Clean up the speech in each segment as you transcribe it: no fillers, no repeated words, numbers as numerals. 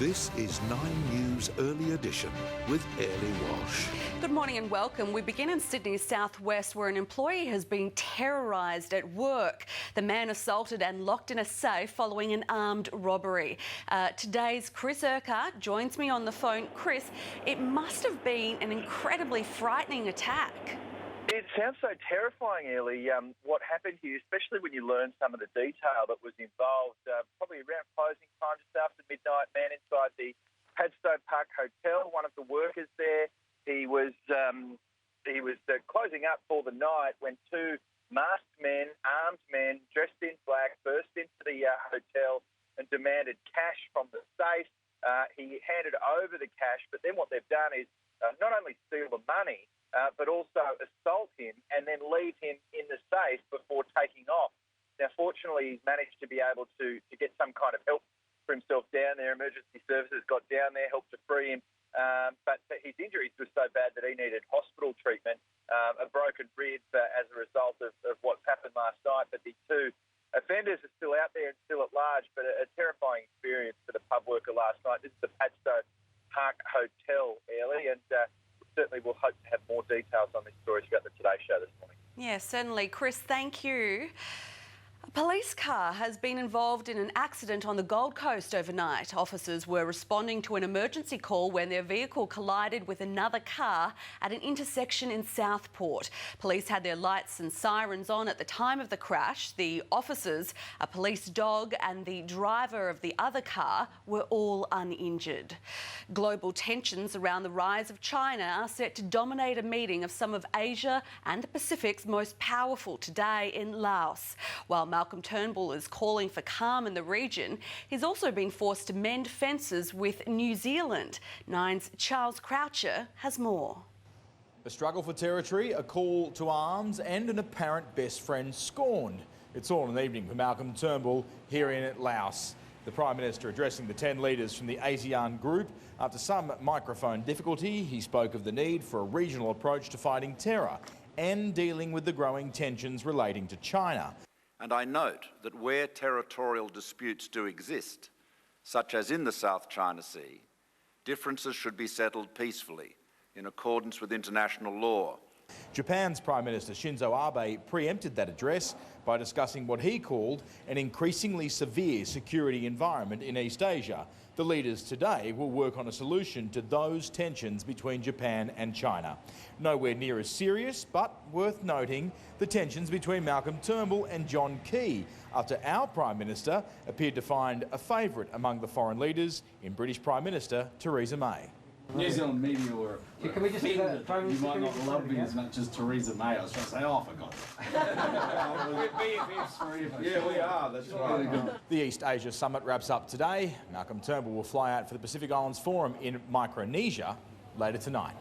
This is 9 News Early Edition with Ailey Walsh. Good morning and welcome. We begin in Sydney's southwest, where an employee has been terrorised at work. The man assaulted and locked in a safe following an armed robbery. Today's Chris Urquhart joins me on the phone. Chris, it must have been an incredibly frightening attack. It sounds so terrifying, Ellie, what happened here, especially when you learn some of the detail that was involved. Probably around closing time, just after midnight, man inside the Padstow Park Hotel, one of the workers there, he was closing up for the night when two masked men, armed men, dressed in black, burst into the hotel and demanded cash from the safe. He handed over the cash, but then what they've done is not only steal the money, but also assault him and then leave him in the safe before taking off. Now, fortunately, he's managed to be able to get some kind of help for himself down there. Emergency services got down there, helped to free him. But his injuries were so bad that he needed hospital treatment, a broken rib as a result of what's happened last night. But the two offenders are still out there and still at large, but a terrifying experience for the pub worker last night. This is the Padstow Park Hotel, Ellie, and certainly we'll hope to have more details on this story throughout the Today Show this morning. Yeah, certainly. Chris, thank you. A police car has been involved in an accident on the Gold Coast overnight. Officers were responding to an emergency call when their vehicle collided with another car at an intersection in Southport. Police had their lights and sirens on at the time of the crash. The officers, a police dog and the driver of the other car were all uninjured. Global tensions around the rise of China are set to dominate a meeting of some of Asia and the Pacific's most powerful today in Laos. While Malcolm Turnbull is calling for calm in the region, he's also been forced to mend fences with New Zealand. Nine's Charles Croucher has more. A struggle for territory, a call to arms and an apparent best friend scorned. It's all in the evening for Malcolm Turnbull here in Laos. The Prime Minister addressing the 10 leaders from the ASEAN group. After some microphone difficulty, he spoke of the need for a regional approach to fighting terror and dealing with the growing tensions relating to China. And I note that where territorial disputes do exist, such as in the South China Sea, differences should be settled peacefully in accordance with international law. Japan's Prime Minister Shinzo Abe preempted that address by discussing what he called an increasingly severe security environment in East Asia. The leaders today will work on a solution to those tensions between Japan and China. Nowhere near as serious, but worth noting, the tensions between Malcolm Turnbull and John Key, after our Prime Minister appeared to find a favourite among the foreign leaders in British Prime Minister Theresa May. New Zealand media were can we just you might not love me as much as Theresa May. I was trying to say, oh, I forgot that. We're BFFs forever. Yeah, we are, that's right. The East Asia Summit wraps up today. Malcolm Turnbull will fly out for the Pacific Islands Forum in Micronesia later tonight.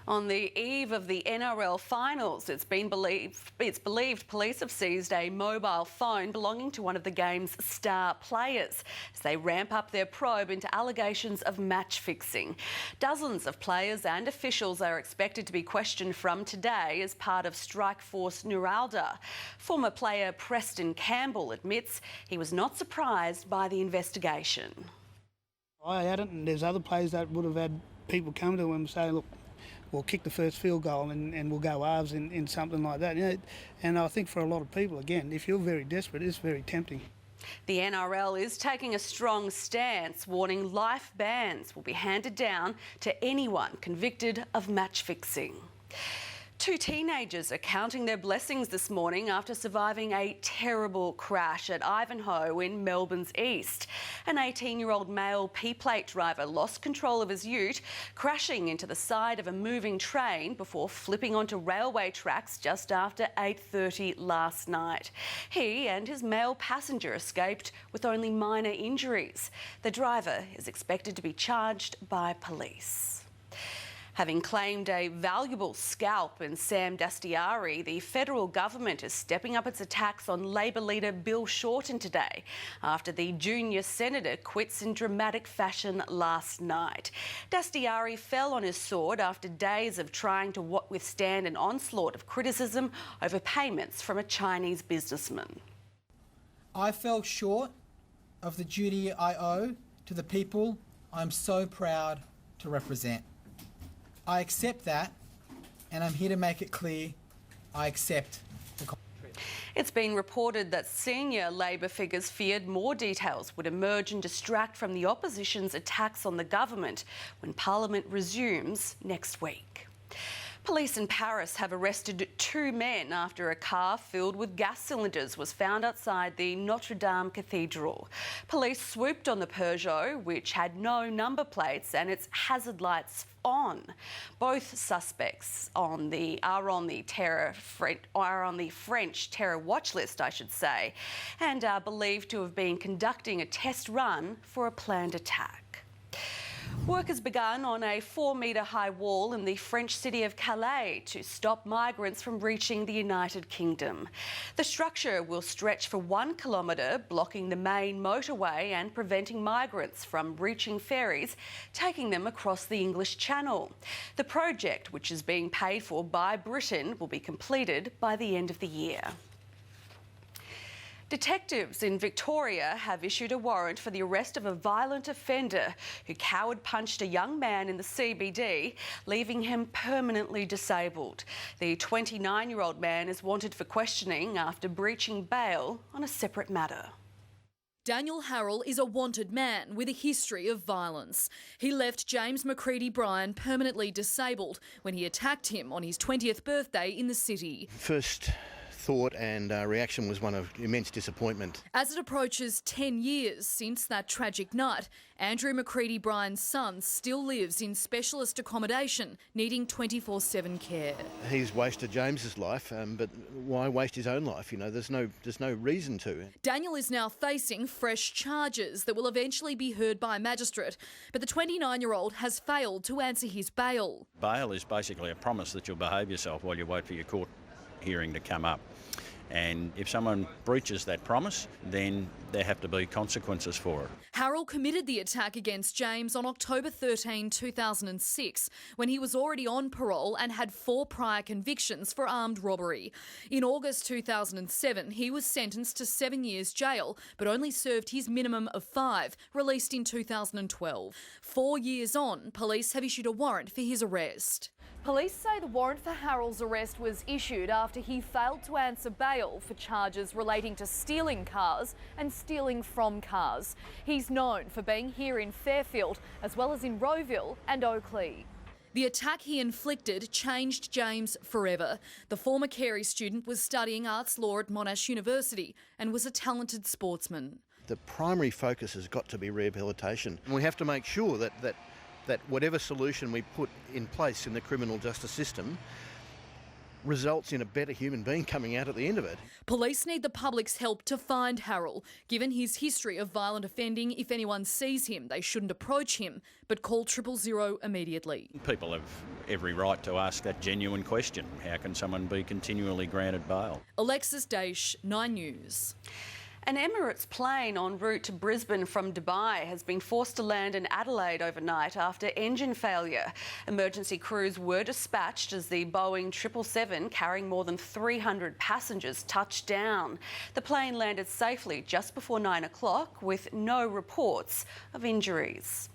On the eve of the NRL finals, it's believed police have seized a mobile phone belonging to one of the game's star players as they ramp up their probe into allegations of match fixing. Dozens of players and officials are expected to be questioned from today as part of Strikeforce Nuralda. Former player Preston Campbell admits he was not surprised by the investigation. I hadn't, and there's other players that would have had people come to him and say, look, we'll kick the first field goal and we'll go halves in something like that. You know, and I think for a lot of people, again, if you're very desperate, it's very tempting. The NRL is taking a strong stance, warning life bans will be handed down to anyone convicted of match fixing. Two teenagers are counting their blessings this morning after surviving a terrible crash at Ivanhoe in Melbourne's east. An 18-year-old male P-plate driver lost control of his ute, crashing into the side of a moving train before flipping onto railway tracks just after 8:30 last night. He and his male passenger escaped with only minor injuries. The driver is expected to be charged by police. Having claimed a valuable scalp in Sam Dastyari, the federal government is stepping up its attacks on Labor leader Bill Shorten today after the junior senator quits in dramatic fashion last night. Dastyari fell on his sword after days of trying to withstand an onslaught of criticism over payments from a Chinese businessman. I fell short of the duty I owe to the people I'm so proud to represent. I accept that, and I'm here to make it clear I accept the. It's been reported that senior Labor figures feared more details would emerge and distract from the opposition's attacks on the government when Parliament resumes next week. Police in Paris have arrested 2 men after a car filled with gas cylinders was found outside the Notre Dame Cathedral. Police swooped on the Peugeot, which had no number plates and its hazard lights on. Both suspects are on the French terror watch list, I should say, and are believed to have been conducting a test run for a planned attack. Work has begun on a 4-metre high wall in the French city of Calais to stop migrants from reaching the United Kingdom. The structure will stretch for 1 kilometre, blocking the main motorway and preventing migrants from reaching ferries, taking them across the English Channel. The project, which is being paid for by Britain, will be completed by the end of the year. Detectives in Victoria have issued a warrant for the arrest of a violent offender who coward punched a young man in the CBD, leaving him permanently disabled. The 29-year-old man is wanted for questioning after breaching bail on a separate matter. Daniel Harrell is a wanted man with a history of violence. He left James McCready Bryan permanently disabled when he attacked him on his 20th birthday in the city. First thought and reaction was one of immense disappointment. As it approaches 10 years since that tragic night, Andrew McCready Bryan's son still lives in specialist accommodation, needing 24/7 care. He's wasted James's life, but why waste his own life? You know, there's no reason to. Daniel is now facing fresh charges that will eventually be heard by a magistrate, but the 29-year-old has failed to answer his bail. Bail is basically a promise that you'll behave yourself while you wait for your court hearing to come up. And if someone breaches that promise, then there have to be consequences for it. Harrell committed the attack against James on October 13, 2006, when he was already on parole and had 4 prior convictions for armed robbery. In August 2007, he was sentenced to 7 years jail, but only served his minimum of 5, released in 2012. 4 years on, police have issued a warrant for his arrest. Police say the warrant for Harrell's arrest was issued after he failed to answer bail for charges relating to stealing cars and stealing from cars. He's known for being here in Fairfield as well as in Rowville and Oakley. The attack he inflicted changed James forever. The former Carey student was studying arts law at Monash University and was a talented sportsman. The primary focus has got to be rehabilitation. And we have to make sure that whatever solution we put in place in the criminal justice system results in a better human being coming out at the end of it. Police need the public's help to find Harrell. Given his history of violent offending, if anyone sees him, they shouldn't approach him, but call 000 immediately. People have every right to ask that genuine question. How can someone be continually granted bail? Alexis Daish, 9 News. An Emirates plane en route to Brisbane from Dubai has been forced to land in Adelaide overnight after engine failure. Emergency crews were dispatched as the Boeing 777 carrying more than 300 passengers touched down. The plane landed safely just before 9 o'clock with no reports of injuries.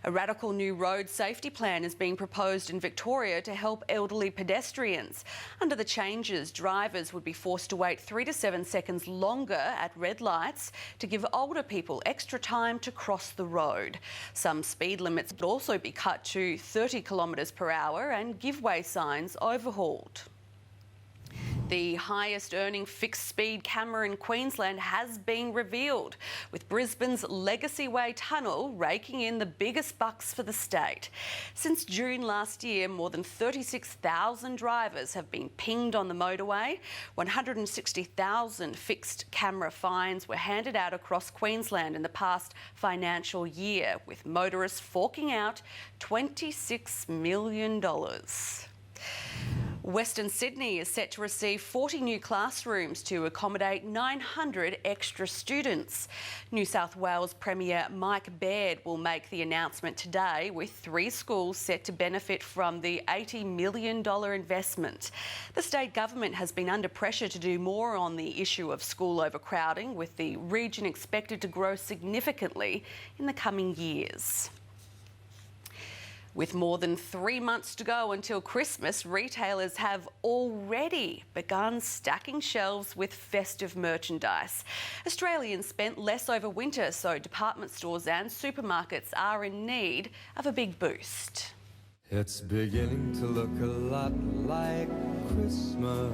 A radical new road safety plan is being proposed in Victoria to help elderly pedestrians. Under the changes, drivers would be forced to wait 3 to 7 seconds longer at red lights to give older people extra time to cross the road. Some speed limits would also be cut to 30 kilometres per hour and give-way signs overhauled. The highest earning fixed speed camera in Queensland has been revealed, with Brisbane's Legacy Way tunnel raking in the biggest bucks for the state. Since June last year, more than 36,000 drivers have been pinged on the motorway. 160,000 fixed camera fines were handed out across Queensland in the past financial year, with motorists forking out $26 million. Western Sydney is set to receive 40 new classrooms to accommodate 900 extra students. New South Wales Premier Mike Baird will make the announcement today, with 3 schools set to benefit from the $80 million investment. The state government has been under pressure to do more on the issue of school overcrowding, with the region expected to grow significantly in the coming years. With more than 3 months to go until Christmas, retailers have already begun stacking shelves with festive merchandise. Australians spent less over winter, so department stores and supermarkets are in need of a big boost. It's beginning to look a lot like Christmas.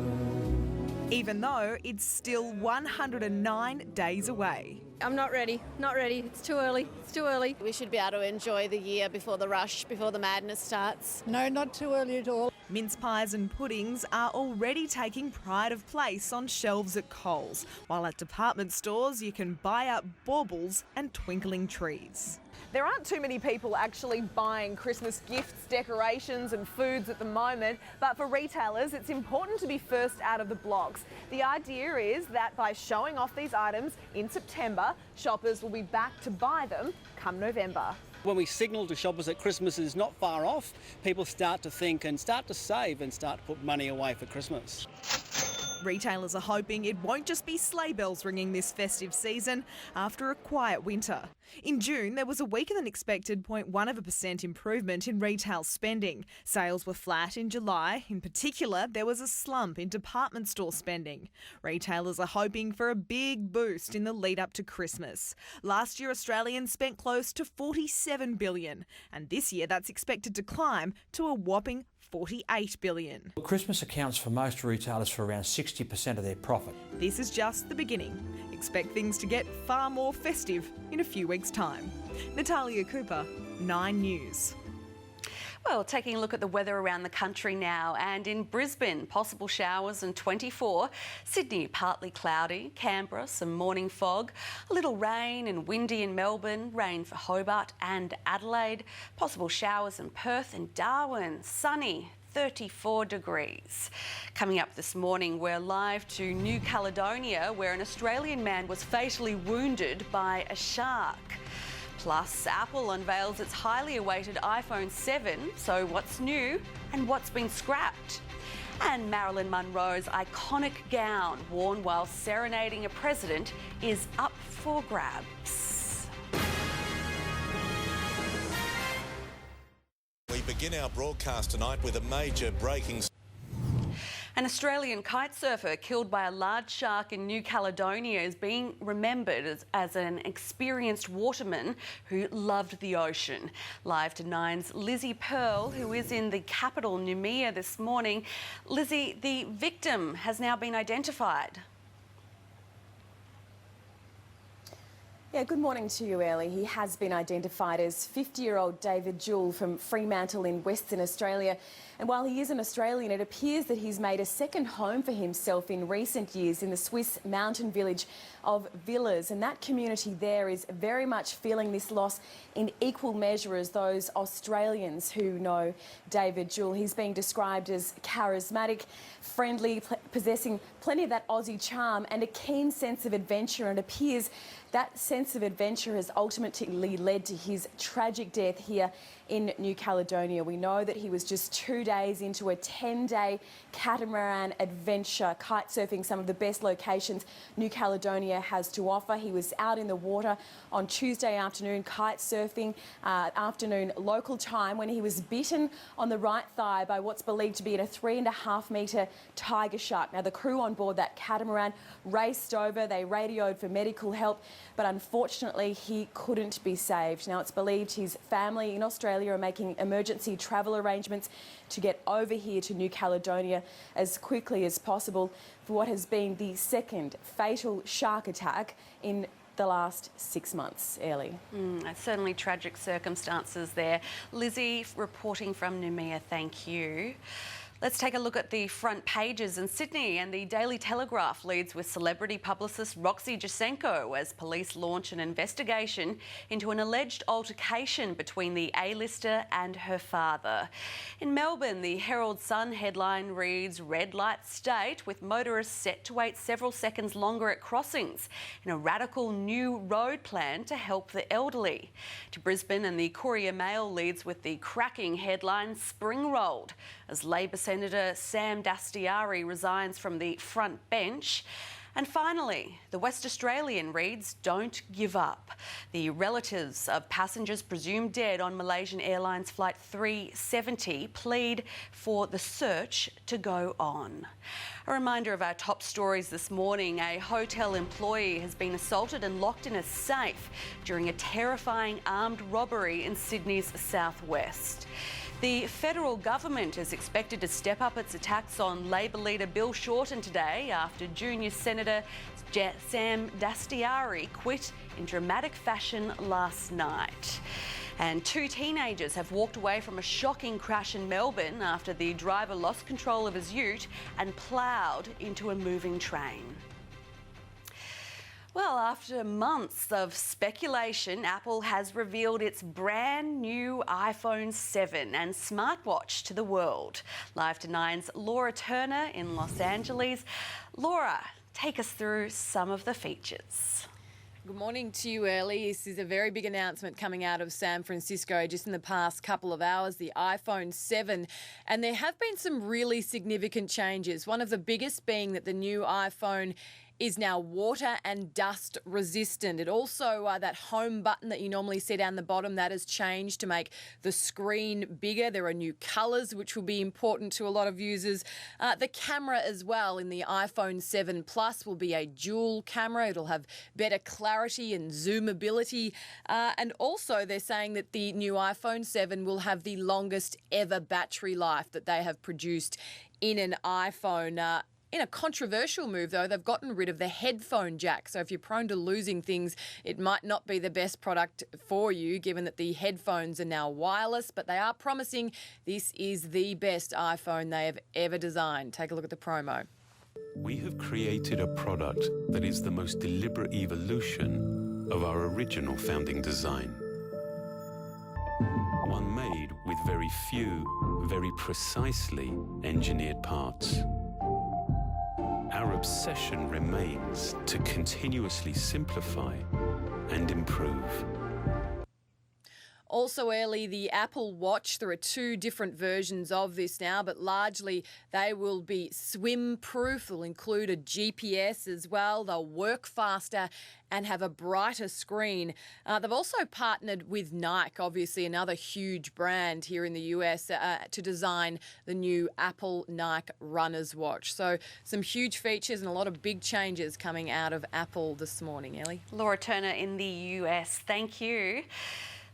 Even though it's still 109 days away. I'm not ready, It's too early, We should be able to enjoy the year before the rush, before the madness starts. No, not too early at all. Mince pies and puddings are already taking pride of place on shelves at Coles, while at department stores you can buy up baubles and twinkling trees. There aren't too many people actually buying Christmas gifts, decorations and foods at the moment, but for retailers it's important to be first out of the blocks. The idea is that by showing off these items in September, shoppers will be back to buy them come November. When we signal to shoppers that Christmas is not far off, people start to think and start to save and start to put money away for Christmas. Retailers are hoping it won't just be sleigh bells ringing this festive season after a quiet winter. In June, there was a weaker than expected 0.1% improvement in retail spending. Sales were flat in July. In particular, there was a slump in department store spending. Retailers are hoping for a big boost in the lead up to Christmas. Last year, Australians spent close to $47 billion, and this year that's expected to climb to a whopping $48 billion. Christmas accounts for most retailers for around 60% of their profit. This is just the beginning. Expect things to get far more festive in a few weeks' time. Natalia Cooper, 9 News. Well, taking a look at the weather around the country now, and in Brisbane, possible showers and 24. Sydney, partly cloudy. Canberra, some morning fog. A little rain and windy in Melbourne. Rain for Hobart and Adelaide. Possible showers in Perth and Darwin. Sunny. 34 degrees. Coming up this morning, we're live to New Caledonia, where an Australian man was fatally wounded by a shark. Plus, Apple unveils its highly awaited iPhone 7. So what's new and what's been scrapped? And Marilyn Monroe's iconic gown, worn while serenading a president, is up for grabs. We begin our broadcast tonight with a major breaking. An Australian kite surfer killed by a large shark in New Caledonia is being remembered as an experienced waterman who loved the ocean. Live to Nine's Lizzie Pearl, who is in the capital, Noumea, this morning. Lizzie, the victim has now been identified. Yeah, good morning to you, Ellie. He has been identified as 50-year-old David Jewell from Fremantle in Western Australia. And while he is an Australian, it appears that he's made a second home for himself in recent years in the Swiss mountain village of Villers. And that community there is very much feeling this loss in equal measure as those Australians who know David Jewell. He's being described as charismatic, friendly, possessing plenty of that Aussie charm and a keen sense of adventure. And it appears that sense of adventure has ultimately led to his tragic death here in New Caledonia. We know that he was just 2 days into a 10-day catamaran adventure, kite surfing some of the best locations New Caledonia has to offer. He was out in the water on Tuesday afternoon, kite surfing afternoon local time, when he was bitten on the right thigh by what's believed to be a 3.5 metre tiger shark. Now, the crew on board that catamaran raced over. They radioed for medical help, but unfortunately he couldn't be saved. Now, it's believed his family in Australia are making emergency travel arrangements to get over here to New Caledonia as quickly as possible for what has been the second fatal shark attack in the last 6 months, Ellie. Certainly tragic circumstances there. Lizzie, reporting from Noumea, thank you. Let's take a look at the front pages in Sydney, and the Daily Telegraph leads with celebrity publicist Roxy Jacenko as police launch an investigation into an alleged altercation between the A-lister and her father. In Melbourne, the Herald Sun headline reads, "Red light state with motorists set to wait several seconds longer at crossings in a radical new road plan to help the elderly." To Brisbane, and the Courier Mail leads with the cracking headline, "Spring rolled," as Labor Senator Sam Dastyari resigns from the front bench. And finally, the West Australian reads, "Don't give up." The relatives of passengers presumed dead on Malaysian Airlines Flight 370 plead for the search to go on. A reminder of our top stories this morning. A hotel employee has been assaulted and locked in a safe during a terrifying armed robbery in Sydney's southwest. The federal government is expected to step up its attacks on Labor leader Bill Shorten today after junior Senator Sam Dastyari quit in dramatic fashion last night. And 2 teenagers have walked away from a shocking crash in Melbourne after the driver lost control of his ute and ploughed into a moving train. Well, after months of speculation, Apple has revealed its brand new iPhone 7 and smartwatch to the world. Live to Nine's Laura Turner in Los Angeles. Laura, take us through some of the features. Good morning to you, Early. This is a very big announcement coming out of San Francisco just in the past couple of hours, the iPhone 7. And there have been some really significant changes. One of the biggest being that the new iPhone is now water and dust resistant. It also, that home button that you normally see down the bottom, that has changed to make the screen bigger. There are new colours, which will be important to a lot of users. The camera as well in the iPhone 7 Plus will be a dual camera. It'll have better clarity and zoomability. And also they're saying that the new iPhone 7 will have the longest ever battery life that they have produced in an iPhone. In a controversial move, though, they've gotten rid of the headphone jack. So if you're prone to losing things, it might not be the best product for you, given that the headphones are now wireless. But they are promising this is the best iPhone they have ever designed. Take a look at the promo. We have created a product that is the most deliberate evolution of our original founding design. One made with very few, very precisely engineered parts. Our obsession remains to continuously simplify and improve. Also, Ellie, the Apple Watch, there are 2 different versions of this now, but largely they will be swim-proof. They'll include a GPS as well. They'll work faster and have a brighter screen. They've also partnered with Nike, obviously another huge brand here in the US, to design the new Apple Nike Runner's Watch. So some huge features and a lot of big changes coming out of Apple this morning, Ellie. Laura Turner in the US, thank you.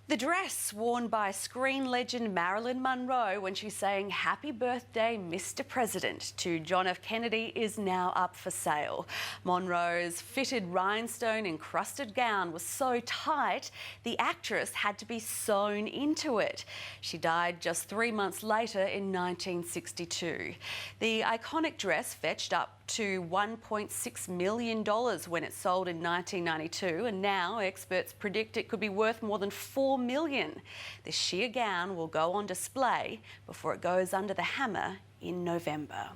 The dress worn by screen legend Marilyn Monroe when she sang "Happy Birthday, Mr. President" to John F. Kennedy is now up for sale. Monroe's fitted rhinestone-encrusted gown was so tight, the actress had to be sewn into it. She died just 3 months later in 1962. The iconic dress fetched up to $1.6 million when it sold in 1992, and now experts predict it could be worth more than $4 million. The sheer gown will go on display before it goes under the hammer in November.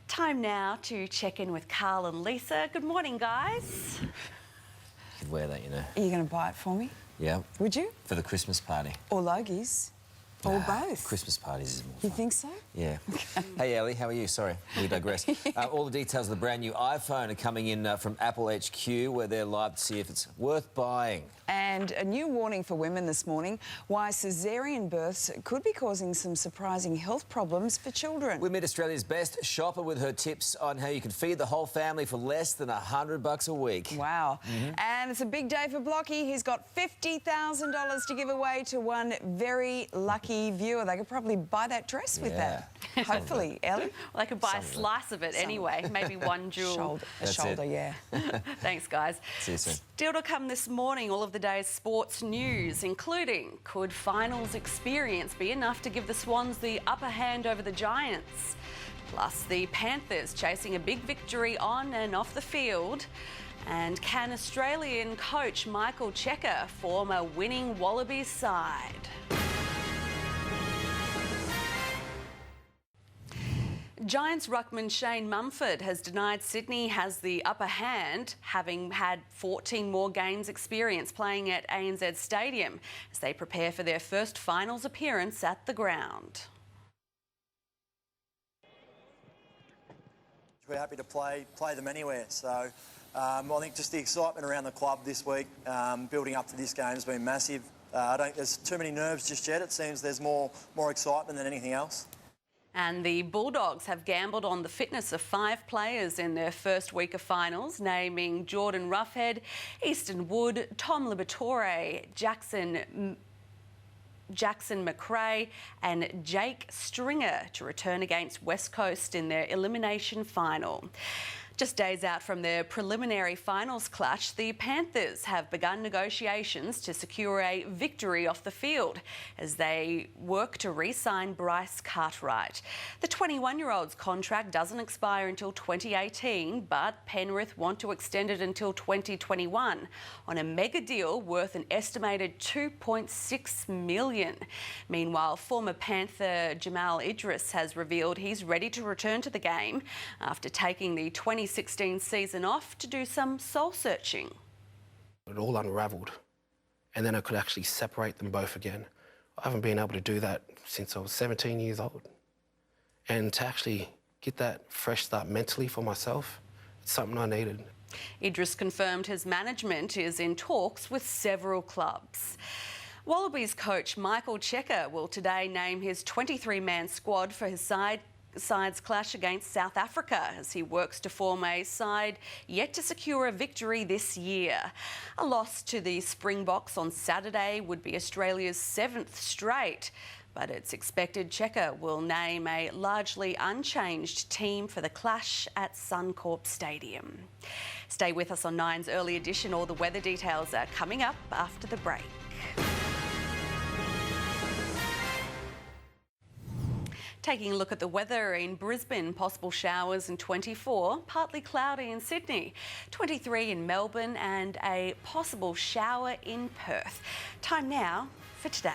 Time now to check in with Carl and Lisa. Good morning, guys. You could wear that, you know. Are you going to buy it for me? Yeah. Would you? For the Christmas party. Or Logies? Or both? Christmas parties is more fun. You think so? Yeah. Hey, Ellie, how are you? Sorry, we digress. All the details of the brand new iPhone are coming in from Apple HQ, where they're live to see if it's worth buying. And a new warning for women this morning, why caesarean births could be causing some surprising health problems for children. We meet Australia's best shopper with her tips on how you can feed the whole family for less than $100 a week. Wow. And it's a big day for Blocky. He's got $50,000 to give away to one very lucky viewer. They could probably buy that dress with that. Hopefully, Ellie. Well, they could buy a slice of it anyway, maybe one jewel. Shoulder, yeah. Thanks, guys. See you soon. Still to come this morning, all of the day's sports news, including could finals experience be enough to give the Swans the upper hand over the Giants? Plus, the Panthers chasing a big victory on and off the field. And can Australian coach Michael Cheika form a winning Wallabies side? Giants ruckman Shane Mumford has denied Sydney has the upper hand, having had 14 more games experience playing at ANZ Stadium as they prepare for their first finals appearance at the ground. We're happy to play them anywhere. So I think just the excitement around the club this week, building up to this game, has been massive. I don't think there's too many nerves just yet. It seems there's more excitement than anything else. And the Bulldogs have gambled on the fitness of 5 players in their first week of finals, naming Jordan Roughhead, Easton Wood, Tom Liberatore, Jackson McRae and Jake Stringer to return against West Coast in their elimination final. Just days out from their preliminary finals clash, the Panthers have begun negotiations to secure a victory off the field as they work to re-sign Bryce Cartwright. The 21-year-old's contract doesn't expire until 2018, but Penrith want to extend it until 2021 on a mega deal worth an estimated $2.6 million. Meanwhile, former Panther Jamal Idris has revealed he's ready to return to the game after taking the 2016 season off to do some soul searching. It all unravelled, and then I could actually separate them both again. I haven't been able to do that since I was 17 years old. And to actually get that fresh start mentally for myself, it's something I needed. Idris confirmed his management is in talks with several clubs. Wallabies coach Michael Cheika will today name his 23-man squad for his side's clash against South Africa as he works to form a side yet to secure a victory this year. A loss to the Springboks on Saturday would be Australia's 7th straight, but it's expected Cheika will name a largely unchanged team for the clash at Suncorp Stadium. Stay with us on Nine's Early Edition. All the weather details are coming up after the break. Taking a look at the weather in Brisbane, possible showers in 24, partly cloudy in Sydney, 23 in Melbourne and a possible shower in Perth. Time now for Today.